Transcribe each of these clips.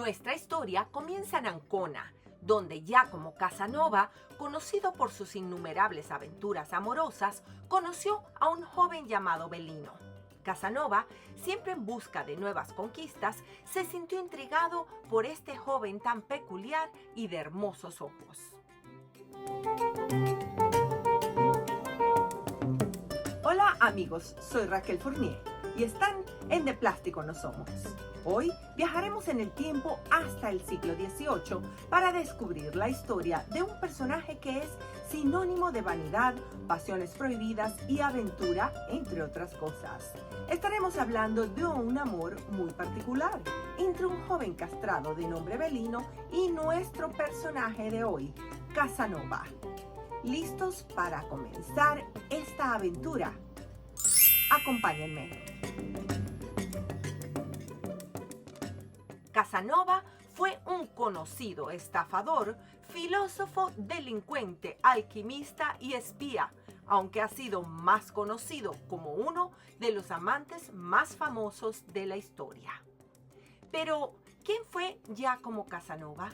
Nuestra historia comienza en Ancona, donde Giacomo Casanova, conocido por sus innumerables aventuras amorosas, conoció a un joven llamado Bellino. Casanova, siempre en busca de nuevas conquistas, se sintió intrigado por este joven tan peculiar y de hermosos ojos. Hola amigos, soy Raquel Fournier y están en De Plástico No Somos. Hoy viajaremos en el tiempo hasta el siglo XVIII para descubrir la historia de un personaje que es sinónimo de vanidad, pasiones prohibidas y aventura, entre otras cosas. Estaremos hablando de un amor muy particular entre un joven castrado de nombre Bellino y nuestro personaje de hoy, Casanova. ¿Listos para comenzar esta aventura? Acompáñenme. Casanova fue un conocido estafador, filósofo, delincuente, alquimista y espía, aunque ha sido más conocido como uno de los amantes más famosos de la historia. Pero, ¿quién fue Giacomo Casanova?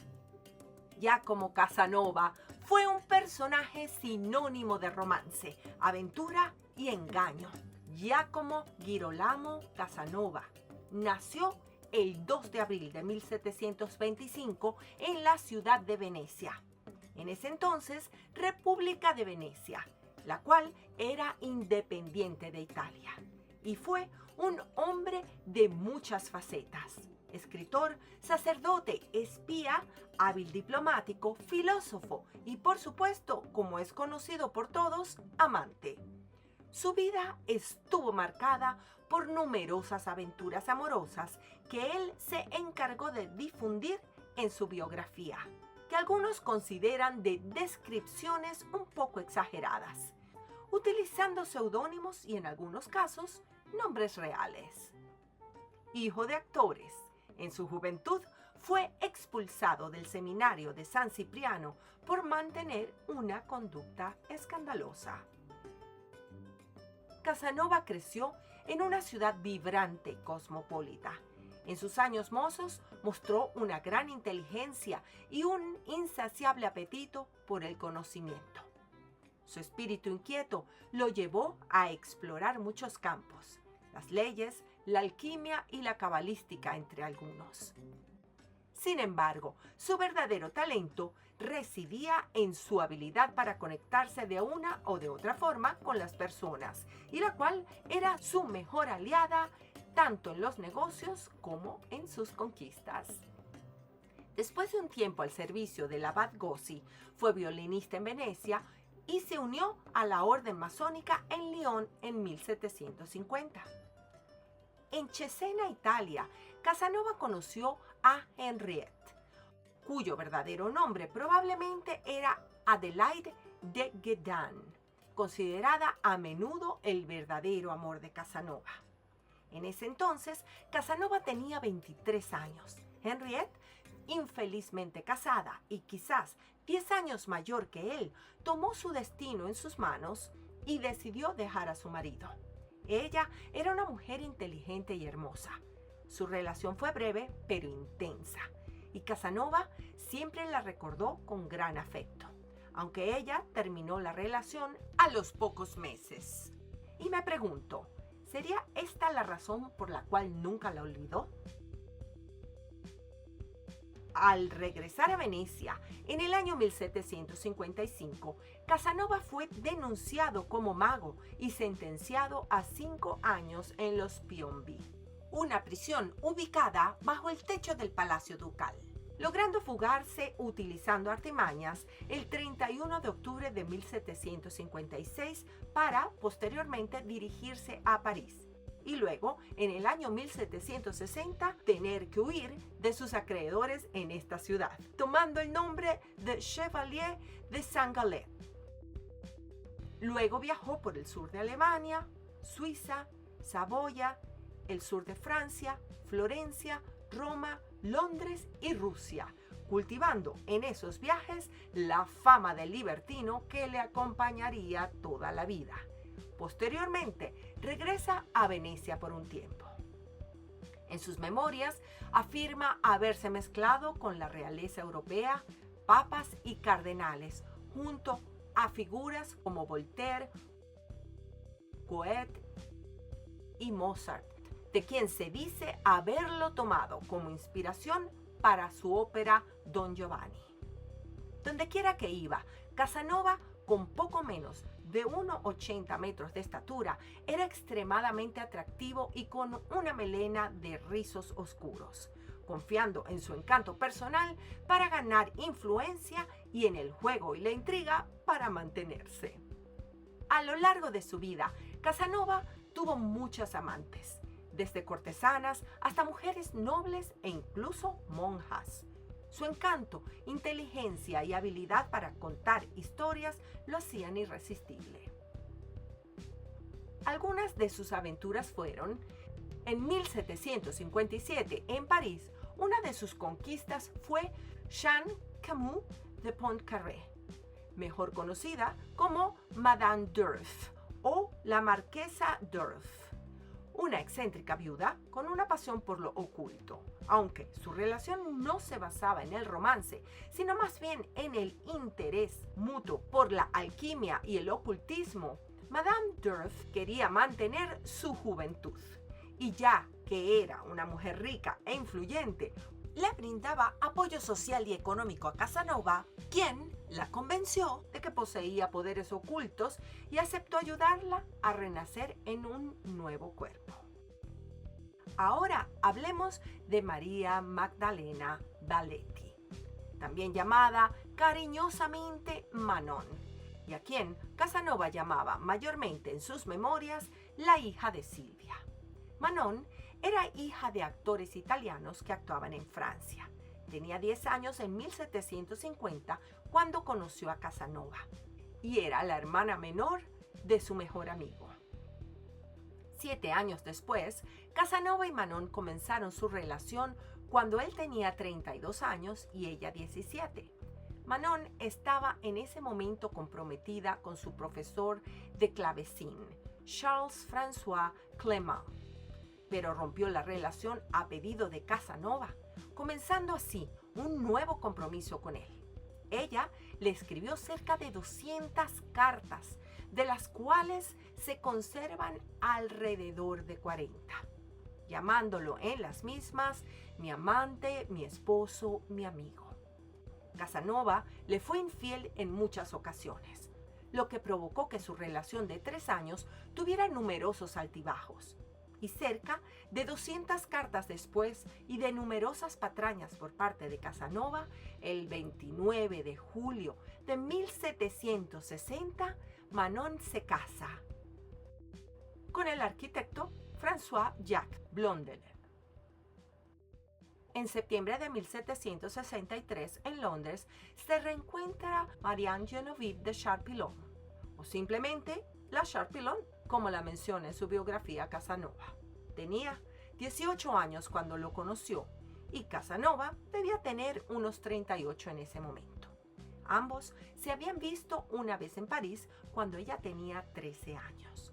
Giacomo Casanova fue un personaje sinónimo de romance, aventura y engaño. Giacomo Girolamo Casanova nació el 2 de abril de 1725 en la ciudad de Venecia, en ese entonces República de Venecia, la cual era independiente de Italia, y fue un hombre de muchas facetas: escritor, sacerdote, espía, hábil diplomático, filósofo y, por supuesto, como es conocido por todos, amante. Su vida estuvo marcada por numerosas aventuras amorosas que él se encargó de difundir en su biografía, que algunos consideran de descripciones un poco exageradas, utilizando seudónimos y en algunos casos nombres reales. Hijo de actores, en su juventud fue expulsado del seminario de San Cipriano por mantener una conducta escandalosa. Casanova creció en una ciudad vibrante y cosmopolita. En sus años mozos mostró una gran inteligencia y un insaciable apetito por el conocimiento. Su espíritu inquieto lo llevó a explorar muchos campos: las leyes, la alquimia y la cabalística, entre algunos. Sin embargo, su verdadero talento residía en su habilidad para conectarse de una o de otra forma con las personas, y la cual era su mejor aliada tanto en los negocios como en sus conquistas. Después de un tiempo al servicio del abad Gozzi, fue violinista en Venecia y se unió a la orden masónica en Lyon en 1750. En Cesena, Italia, Casanova conoció a Henriette, cuyo verdadero nombre probablemente era Adelaide de Guédin, considerada a menudo el verdadero amor de Casanova. En ese entonces, Casanova tenía 23 años. Henriette, infelizmente casada y quizás 10 años mayor que él, tomó su destino en sus manos y decidió dejar a su marido. Ella era una mujer inteligente y hermosa. Su relación fue breve pero intensa, y Casanova siempre la recordó con gran afecto, aunque ella terminó la relación a los pocos meses. Y me pregunto, ¿sería esta la razón por la cual nunca la olvidó? Al regresar a Venecia en el año 1755, Casanova fue denunciado como mago y sentenciado a 5 años en los Piombi, una prisión ubicada bajo el techo del Palacio Ducal, logrando fugarse utilizando artimañas el 31 de octubre de 1756 para posteriormente dirigirse a París, y luego, en el año 1760, tener que huir de sus acreedores en esta ciudad, tomando el nombre de Chevalier de Saint-Gallen. Luego viajó por el sur de Alemania, Suiza, Saboya, el sur de Francia, Florencia, Roma, Londres y Rusia, cultivando en esos viajes la fama del libertino que le acompañaría toda la vida. Posteriormente, regresa a Venecia por un tiempo. En sus memorias afirma haberse mezclado con la realeza europea, papas y cardenales, junto a figuras como Voltaire, Goethe y Mozart, de quien se dice haberlo tomado como inspiración para su ópera Don Giovanni. Dondequiera que iba, Casanova, con poco menos de 1,80 metros de estatura, era extremadamente atractivo y con una melena de rizos oscuros, confiando en su encanto personal para ganar influencia y en el juego y la intriga para mantenerse. A lo largo de su vida, Casanova tuvo muchas amantes, desde cortesanas hasta mujeres nobles e incluso monjas. Su encanto, inteligencia y habilidad para contar historias lo hacían irresistible. Algunas de sus aventuras fueron: en 1757, en París, una de sus conquistas fue Jeanne Camus de Pontcarré, mejor conocida como Madame d'Urf o la Marquesa d'Urf, una excéntrica viuda con una pasión por lo oculto. Aunque su relación no se basaba en el romance, sino más bien en el interés mutuo por la alquimia y el ocultismo, Madame d'Urf quería mantener su juventud. Y ya que era una mujer rica e influyente, le brindaba apoyo social y económico a Casanova, quien la convenció de que poseía poderes ocultos y aceptó ayudarla a renacer en un nuevo cuerpo. Ahora hablemos de María Magdalena Baletti, también llamada cariñosamente Manon, y a quien Casanova llamaba mayormente en sus memorias la hija de Silvia. Manon era hija de actores italianos que actuaban en Francia. Tenía 10 años en 1750 cuando conoció a Casanova y era la hermana menor de su mejor amigo. 7 años después, Casanova y Manon comenzaron su relación cuando él tenía 32 años y ella 17. Manon estaba en ese momento comprometida con su profesor de clavecín, Charles-François Clément, pero rompió la relación a pedido de Casanova, comenzando así un nuevo compromiso con él. Ella le escribió cerca de 200 cartas, de las cuales se conservan alrededor de 40, llamándolo en las mismas mi amante, mi esposo, mi amigo. Casanova le fue infiel en muchas ocasiones, lo que provocó que su relación de 3 años tuviera numerosos altibajos. Y cerca de 200 cartas después y de numerosas patrañas por parte de Casanova, el 29 de julio de 1760, Manon se casa con el arquitecto François-Jacques Blondel. En septiembre de 1763, en Londres, se reencuentra Marianne Geneviève de Charpillon, o simplemente la Charpillon, como la menciona en su biografía Casanova. Tenía 18 años cuando lo conoció y Casanova debía tener unos 38 en ese momento. Ambos se habían visto una vez en París cuando ella tenía 13 años.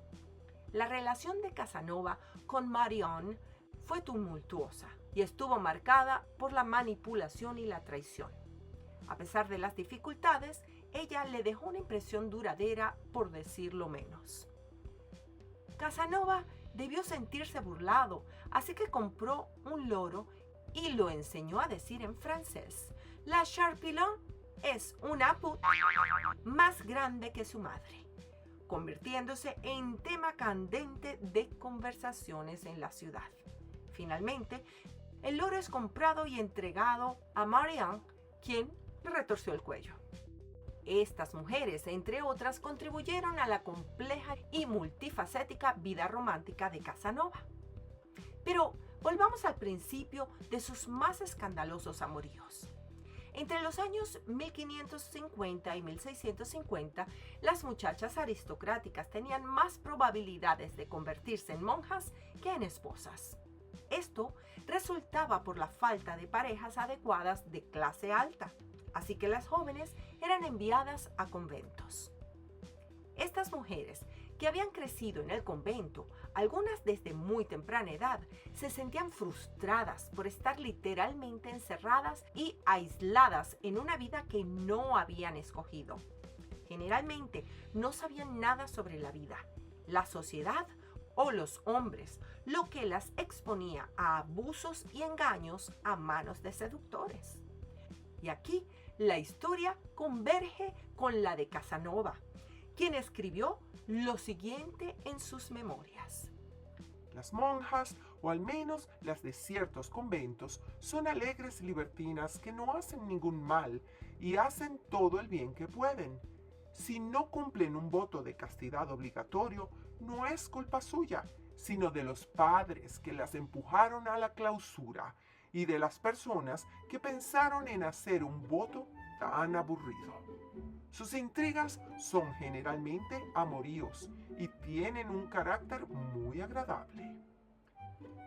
La relación de Casanova con Marianne fue tumultuosa y estuvo marcada por la manipulación y la traición. A pesar de las dificultades, ella le dejó una impresión duradera, por decirlo menos. Casanova debió sentirse burlado, así que compró un loro y lo enseñó a decir en francés: La Charpillon es una puta más grande que su madre, convirtiéndose en tema candente de conversaciones en la ciudad. Finalmente, el loro es comprado y entregado a Marianne, quien le retorció el cuello. Estas mujeres, entre otras, contribuyeron a la compleja y multifacética vida romántica de Casanova. Pero volvamos al principio de sus más escandalosos amoríos. Entre los años 1550 y 1650, las muchachas aristocráticas tenían más probabilidades de convertirse en monjas que en esposas. Esto resultaba por la falta de parejas adecuadas de clase alta, así que las jóvenes eran enviadas a conventos. Estas mujeres, que habían crecido en el convento, algunas desde muy temprana edad, se sentían frustradas por estar literalmente encerradas y aisladas en una vida que no habían escogido. Generalmente no sabían nada sobre la vida, la sociedad o los hombres, lo que las exponía a abusos y engaños a manos de seductores. Y aquí la historia converge con la de Casanova, quien escribió lo siguiente en sus memorias. Las monjas, o al menos las de ciertos conventos, son alegres libertinas que no hacen ningún mal y hacen todo el bien que pueden. Si no cumplen un voto de castidad obligatorio, no es culpa suya, sino de los padres que las empujaron a la clausura y de las personas que pensaron en hacer un voto tan aburrido. Sus intrigas son generalmente amoríos y tienen un carácter muy agradable.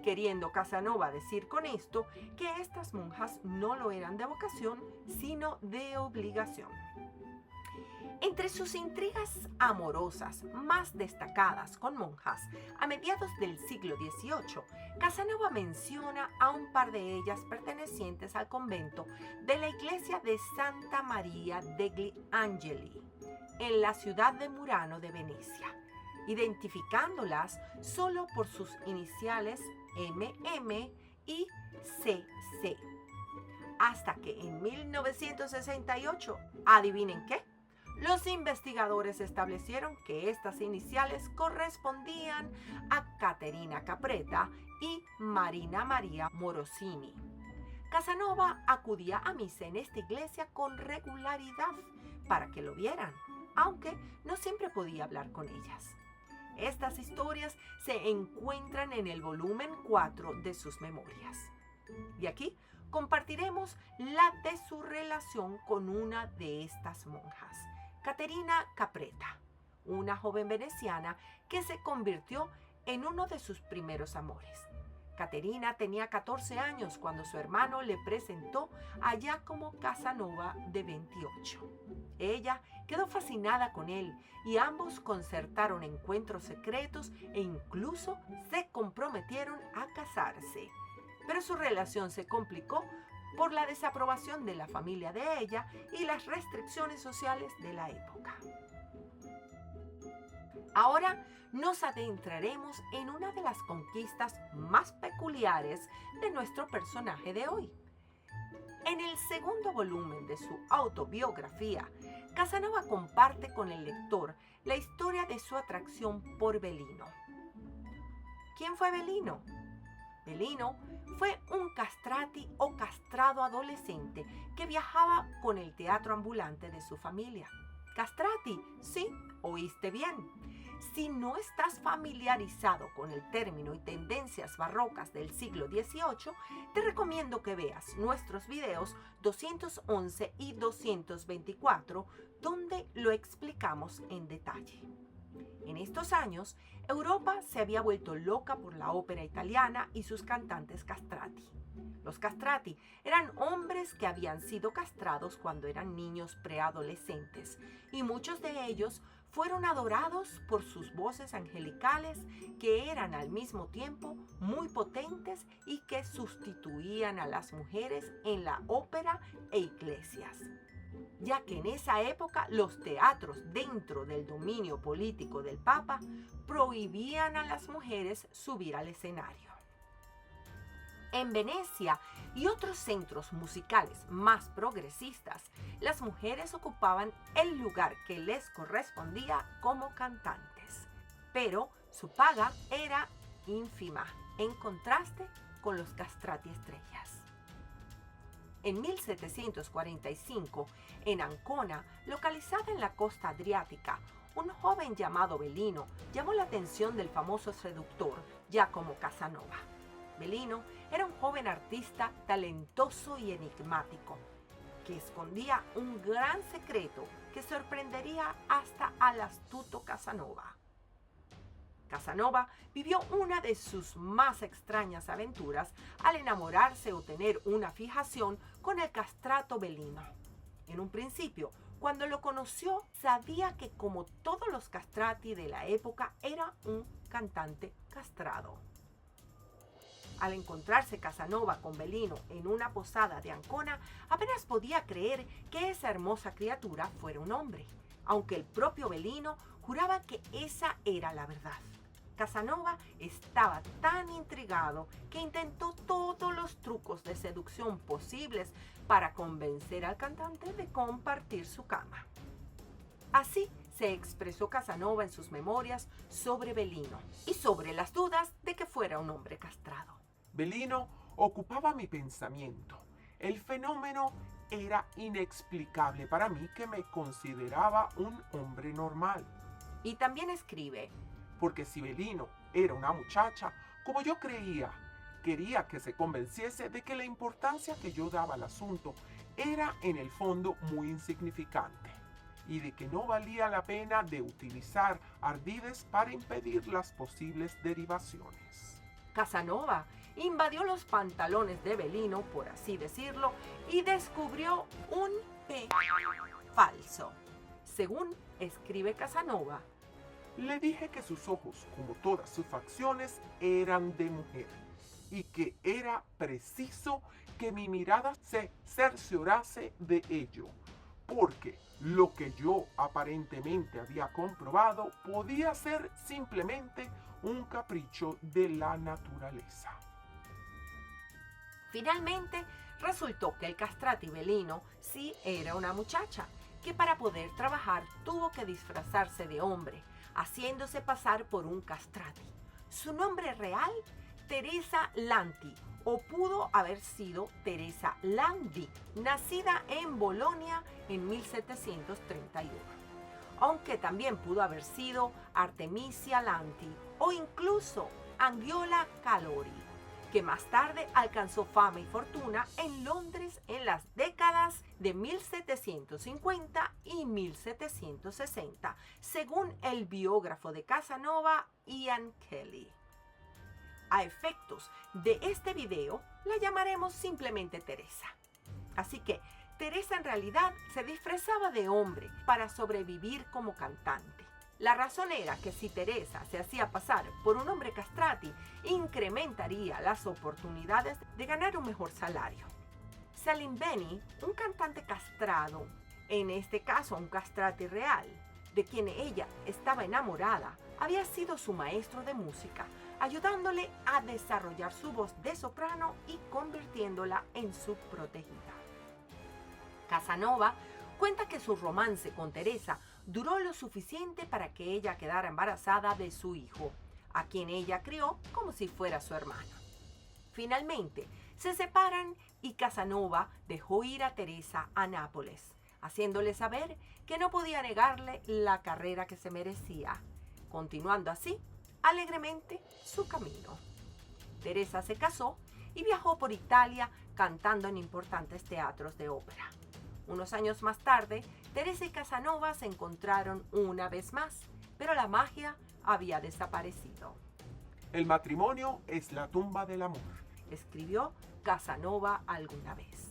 Queriendo Casanova decir con esto que estas monjas no lo eran de vocación, sino de obligación. Entre sus intrigas amorosas más destacadas con monjas, a mediados del siglo XVIII, Casanova menciona a un par de ellas pertenecientes al convento de la iglesia de Santa María degli Angeli, en la ciudad de Murano de Venecia, identificándolas solo por sus iniciales MM y CC. Hasta que en 1968, ¿adivinen qué? Los investigadores establecieron que estas iniciales correspondían a Caterina Capretta y Marina María Morosini. Casanova acudía a misa en esta iglesia con regularidad para que lo vieran, aunque no siempre podía hablar con ellas. Estas historias se encuentran en el volumen 4 de sus memorias. Y aquí compartiremos la de su relación con una de estas monjas, Caterina Capretta, una joven veneciana que se convirtió en uno de sus primeros amores. Caterina tenía 14 años cuando su hermano le presentó a Giacomo Casanova de 28. Ella quedó fascinada con él y ambos concertaron encuentros secretos e incluso se comprometieron a casarse. Pero su relación se complicó por la desaprobación de la familia de ella y las restricciones sociales de la época. Ahora nos adentraremos en una de las conquistas más peculiares de nuestro personaje de hoy. En el segundo volumen de su autobiografía, Casanova comparte con el lector la historia de su atracción por Bellino. ¿Quién fue Bellino? Bellino fue un castrati o castrado adolescente que viajaba con el teatro ambulante de su familia. Castrati, sí, oíste bien. Si no estás familiarizado con el término y tendencias barrocas del siglo XVIII, te recomiendo que veas nuestros videos 211 y 224, donde lo explicamos en detalle. En estos años, Europa se había vuelto loca por la ópera italiana y sus cantantes castrati. Los castrati eran hombres que habían sido castrados cuando eran niños preadolescentes y muchos de ellos fueron adorados por sus voces angelicales que eran al mismo tiempo muy potentes y que sustituían a las mujeres en la ópera e iglesias, ya que en esa época los teatros dentro del dominio político del Papa prohibían a las mujeres subir al escenario. En Venecia y otros centros musicales más progresistas, las mujeres ocupaban el lugar que les correspondía como cantantes, pero su paga era ínfima en contraste con los castrati estrellas. En 1745, en Ancona, localizada en la costa adriática, un joven llamado Bellino llamó la atención del famoso seductor Giacomo Casanova. Bellino era un joven artista talentoso y enigmático, que escondía un gran secreto que sorprendería hasta al astuto Casanova. Casanova vivió una de sus más extrañas aventuras al enamorarse o tener una fijación con el castrato Bellino. En un principio Cuando lo conoció, sabía que como todos los castrati de la época, era un cantante castrado. Al encontrarse Casanova con Bellino en una posada de Ancona, apenas podía creer que esa hermosa criatura fuera un hombre, aunque el propio Bellino juraba que esa era la verdad. Casanova estaba tan intrigado que intentó todos los trucos de seducción posibles para convencer al cantante de compartir su cama. Así se expresó Casanova en sus memorias sobre Bellino y sobre las dudas de que fuera un hombre castrado. Bellino ocupaba mi pensamiento. El fenómeno era inexplicable para mí, que me consideraba un hombre normal. Y también escribe: Porque si Bellino era una muchacha, como yo creía, quería que se convenciese de que la importancia que yo daba al asunto era en el fondo muy insignificante y de que no valía la pena de utilizar ardides para impedir las posibles derivaciones. Casanova invadió los pantalones de Bellino, por así decirlo, y descubrió un falso. Según escribe Casanova, le dije que sus ojos, como todas sus facciones, eran de mujer y que era preciso que mi mirada se cerciorase de ello, porque lo que yo aparentemente había comprobado podía ser simplemente un capricho de la naturaleza. Finalmente, resultó que el castrati Bellino sí era una muchacha, que para poder trabajar tuvo que disfrazarse de hombre, haciéndose pasar por un castrati. Su nombre real, Teresa Lanti, o pudo haber sido Teresa Landi, nacida en Bolonia en 1731. Aunque también pudo haber sido Artemisia Lanti o incluso Angiola Calori, que más tarde alcanzó fama y fortuna en Londres en las décadas de 1750 y 1760, según el biógrafo de Casanova, Ian Kelly. A efectos de este video, la llamaremos simplemente Teresa. Así que Teresa en realidad se disfrazaba de hombre para sobrevivir como cantante. La razón era que si Teresa se hacía pasar por un hombre castrati, incrementaría las oportunidades de ganar un mejor salario. Salim Beni, un cantante castrado, en este caso un castrati real, de quien ella estaba enamorada, había sido su maestro de música, ayudándole a desarrollar su voz de soprano y convirtiéndola en su protegida. Casanova cuenta que su romance con Teresa duró lo suficiente para que ella quedara embarazada de su hijo, a quien ella crió como si fuera su hermano. Finalmente, se separan y Casanova dejó ir a Teresa a Nápoles, haciéndole saber que no podía negarle la carrera que se merecía, continuando así alegremente su camino. Teresa se casó y viajó por Italia cantando en importantes teatros de ópera. Unos años más tarde, Teresa y Casanova se encontraron una vez más, pero la magia había desaparecido. El matrimonio es la tumba del amor, escribió Casanova alguna vez.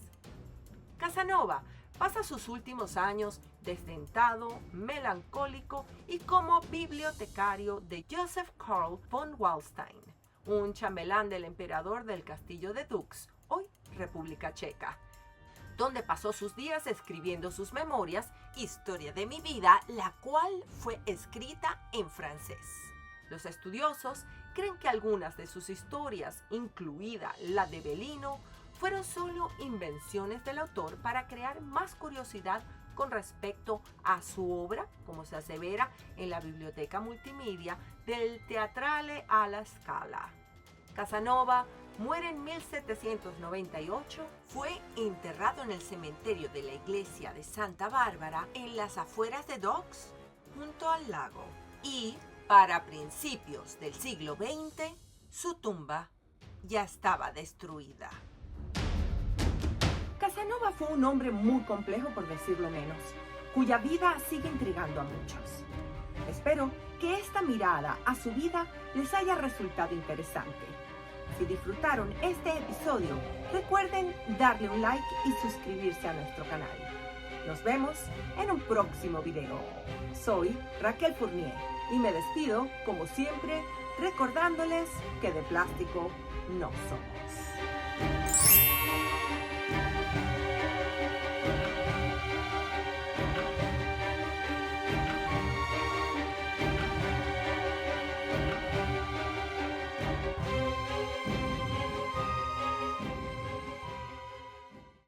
Casanova pasa sus últimos años desdentado, melancólico y como bibliotecario de Joseph Karl von Waldstein, un chambelán del emperador del castillo de Dux, hoy República Checa, donde pasó sus días escribiendo sus memorias, Historia de mi vida, la cual fue escrita en francés. Los estudiosos creen que algunas de sus historias, incluida la de Bellino, fueron solo invenciones del autor para crear más curiosidad con respecto a su obra, como se asevera en la biblioteca multimedia del Teatrale alla Scala. Casanova muere en 1798, fue enterrado en el cementerio de la iglesia de Santa Bárbara en las afueras de Dux, junto al lago. Y, para principios del siglo XX, su tumba ya estaba destruida. Casanova fue un hombre muy complejo, por decirlo menos, cuya vida sigue intrigando a muchos. Espero que esta mirada a su vida les haya resultado interesante. Si disfrutaron este episodio, recuerden darle un like y suscribirse a nuestro canal. Nos vemos en un próximo video. Soy Raquel Fournier y me despido, como siempre, recordándoles que de plástico no somos.